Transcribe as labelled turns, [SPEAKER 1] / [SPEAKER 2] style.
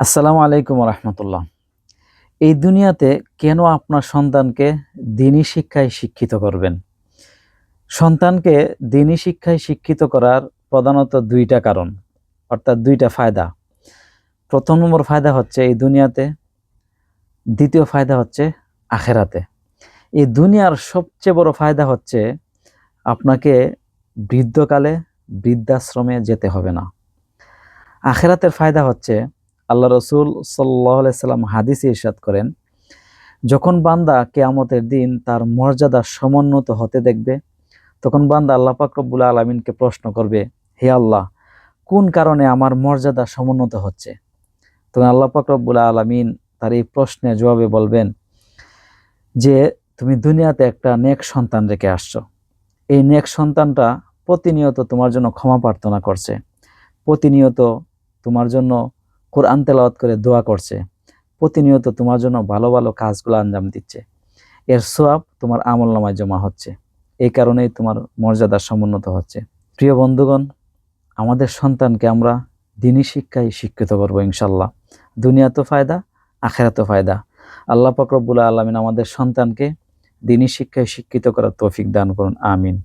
[SPEAKER 1] আসসালামু আলাইকুম রহমতুল্লাহ। এই দুনিয়াতে কেন আপনার সন্তানকে দিনী শিক্ষায় শিক্ষিত করবেন? সন্তানকে দিনী শিক্ষায় শিক্ষিত করার প্রধানত দুইটা কারণ, অর্থাৎ দুইটা ফায়দা। প্রথম নম্বর ফায়দা হচ্ছে এই দুনিয়াতে, দ্বিতীয় ফায়দা হচ্ছে আখেরাতে। এই দুনিয়ার সবচেয়ে বড় ফায়দা হচ্ছে আপনাকে বৃদ্ধকালে বৃদ্ধাশ্রমে যেতে হবে না। আখেরাতের ফায়দা হচ্ছে আল্লাহ রসুল সাল্লাল্লাহু আলাইহি সাল্লাম হাদিসে ইরশাদ করেন, যখন বান্দা কিয়ামতের দিন তার মর্যাদা সমুন্নত হতে দেখবে, তখন বান্দা আল্লাহ পাক রব্বুল আলামিনকে প্রশ্ন করবে, হে আল্লাহ, কোন কারণে আমার মর্যাদা সমুন্নত হচ্ছে? তখন আল্লাহ পাক রব্বুল আলামিন তার এই প্রশ্নের জবাবে বলবেন যে, তুমি দুনিয়াতে একটা নেক সন্তান রেখে আসছো। এই নেক সন্তানটা প্রতিনিয়ত তোমার জন্য ক্ষমা প্রার্থনা করছে, প্রতিনিয়ত তোমার জন্য কোরআন তেলাওয়াত করে দোয়া করছে, প্রতিনিয়ত তোমার জন্য ভালো ভালো কাজগুলো আঞ্জাম দিচ্ছে। এর সওয়াব তোমার আমলনামায় জমা হচ্ছে। এই কারণেই তোমার মর্যাদা সমুন্নত হচ্ছে। প্রিয় বন্ধুগণ, আমাদের সন্তানকে আমরা দ্বীনি শিক্ষায় শিক্ষিত করব ইনশাল্লাহ। দুনিয়াতেও ফায়দা, আখিরাতেও ফায়দা। আল্লাহ পাক রব্বুল আলামিন আমাদের সন্তানকে দ্বীনি শিক্ষায় শিক্ষিত করার তৌফিক দান করুন। আমিন।